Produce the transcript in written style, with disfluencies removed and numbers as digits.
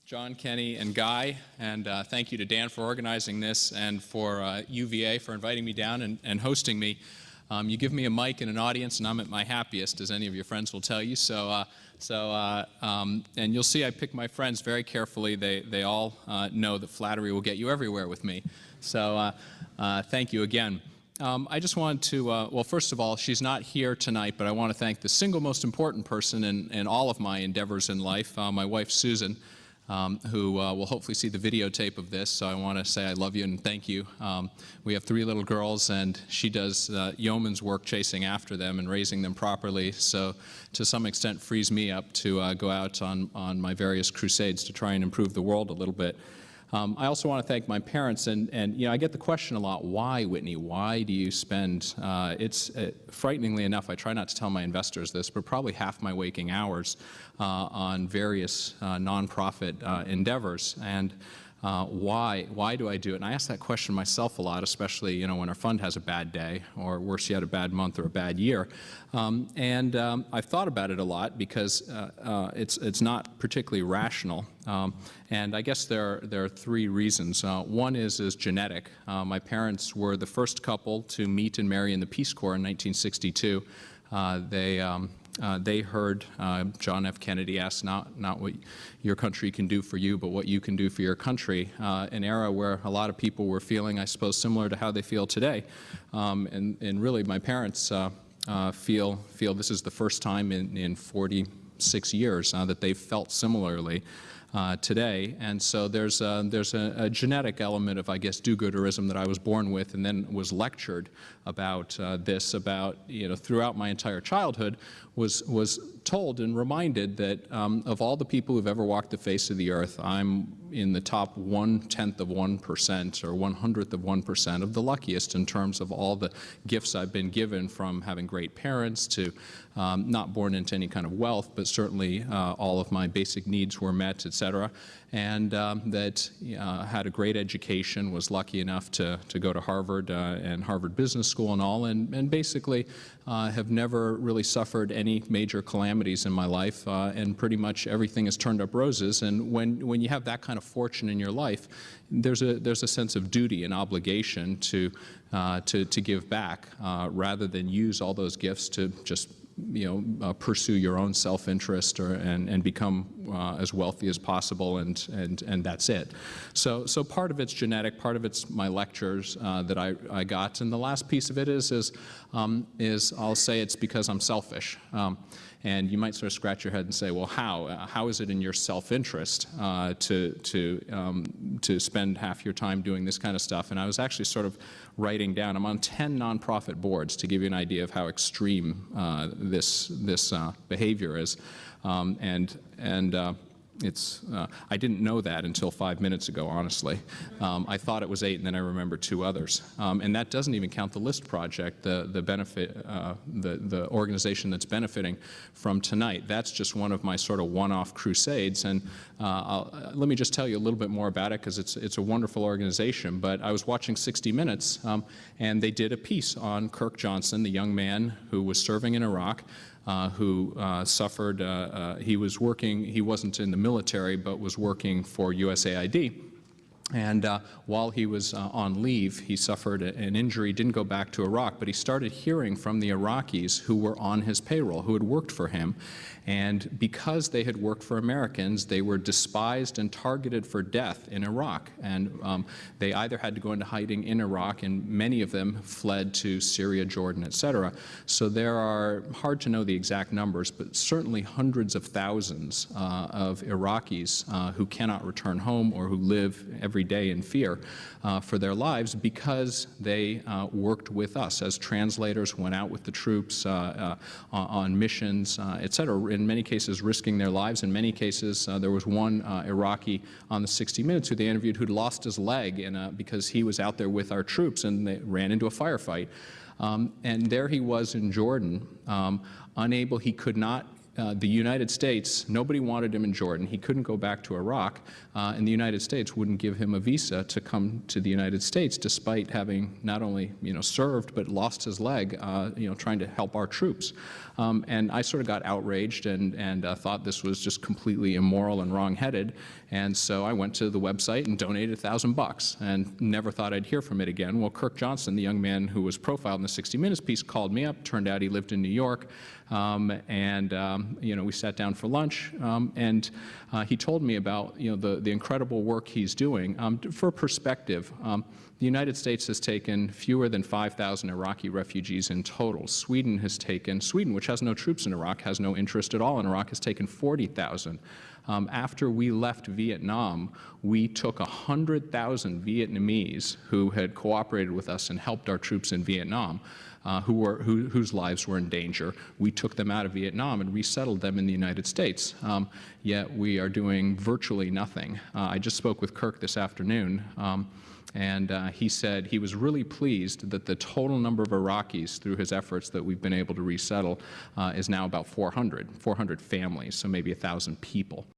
John, Kenny, and Guy, and thank you to Dan for organizing this and for UVA for inviting me down and hosting me. You give me a mic and an audience, and I'm at my happiest, as any of your friends will tell you. And you'll see I pick my friends very carefully. They all know that flattery will get you everywhere with me. So thank you again. I just wanted to, well, first of all, she's not here tonight, but I want to thank the single most important person in all of my endeavors in life, my wife, Susan, who will hopefully see the videotape of this. So I want to say I love you and thank you. We have 3 little girls, and she does yeoman's work chasing after them and raising them properly. So to some extent frees me up to go out on my various crusades to try and improve the world a little bit. I also want to thank my parents, and you know, I get the question a lot, why, Whitney? Why do you spend, frighteningly enough, I try not to tell my investors this, but probably half my waking hours on various nonprofit endeavors. And why do I do it? And I ask that question myself a lot, especially, you know, when our fund has a bad day, or worse yet, a bad month or a bad year. I've thought about it a lot because it's not particularly rational. And I guess there are 3 reasons. One is genetic. My parents were the first couple to meet and marry in the Peace Corps in 1962. They heard John F. Kennedy ask not what your country can do for you, but what you can do for your country, an era where a lot of people were feeling, I suppose, similar to how they feel today. And really, my parents feel this is the first time in 46 years that they've felt similarly today. And so there's a genetic element of, I guess, do-gooderism that I was born with, and then was lectured about you know, throughout my entire childhood, was told and reminded that of all the people who've ever walked the face of the earth, I'm in the top 1/10 of 1% or 1/100th of 1% of the luckiest in terms of all the gifts I've been given, from having great parents to not born into any kind of wealth, but certainly all of my basic needs were met, etc. And that had a great education, was lucky enough to go to Harvard and Harvard Business School and all, and basically have never really suffered any major calamities in my life, and pretty much everything has turned up roses. And when you have that kind of fortune in your life, there's a sense of duty and obligation to give back, rather than use all those gifts to just, you know, pursue your own self-interest and become as wealthy as possible, and that's it. So part of it's genetic, part of it's my lectures that I got, and the last piece of it is I'll say it's because I'm selfish. And you might sort of scratch your head and say, well, how is it in your self-interest to spend half your time doing this kind of stuff? And I was actually sort of writing down, I'm on 10 nonprofit boards, to give you an idea of how extreme this behavior is. I didn't know that until 5 minutes ago, honestly. I thought it was 8, and then I remembered 2 others. And that doesn't even count the LIST project, the organization that's benefiting from tonight. That's just one of my sort of one-off crusades. And let me just tell you a little bit more about it, because it's a wonderful organization. But I was watching 60 Minutes, and they did a piece on Kirk Johnson, the young man who was serving in Iraq, who suffered, he wasn't in the military, but was working for USAID. And while he was on leave, he suffered an injury, didn't go back to Iraq, but he started hearing from the Iraqis who were on his payroll, who had worked for him. And because they had worked for Americans, they were despised and targeted for death in Iraq. And they either had to go into hiding in Iraq, and many of them fled to Syria, Jordan, etc. So there are, hard to know the exact numbers, but certainly hundreds of thousands of Iraqis who cannot return home, or who live every day in fear for their lives, because they worked with us as translators, went out with the troops on missions, etc., in many cases risking their lives. In many cases, there was one Iraqi on the 60 Minutes who they interviewed who'd lost his leg because he was out there with our troops, and they ran into a firefight. And there he was in Jordan, unable, he could not the United States, nobody wanted him in Jordan. He couldn't go back to Iraq, and the United States wouldn't give him a visa to come to the United States, despite having not only served but lost his leg, trying to help our troops. And I sort of got outraged and thought this was just completely immoral and wrong-headed. And so I went to the website and donated $1,000 and never thought I'd hear from it again. Well, Kirk Johnson, the young man who was profiled in the 60 Minutes piece, called me up. Turned out he lived in New York. We sat down for lunch, and he told me about the incredible work he's doing. For perspective, the United States has taken fewer than 5,000 Iraqi refugees in total. Sweden, which has no troops in Iraq, has no interest at all in Iraq, has taken 40,000. After we left Vietnam, we took 100,000 Vietnamese who had cooperated with us and helped our troops in Vietnam, whose lives were in danger. We took them out of Vietnam and resettled them in the United States. Yet we are doing virtually nothing. I just spoke with Kirk this afternoon, and he said he was really pleased that the total number of Iraqis through his efforts that we've been able to resettle is now about 400 families, so maybe 1,000 people.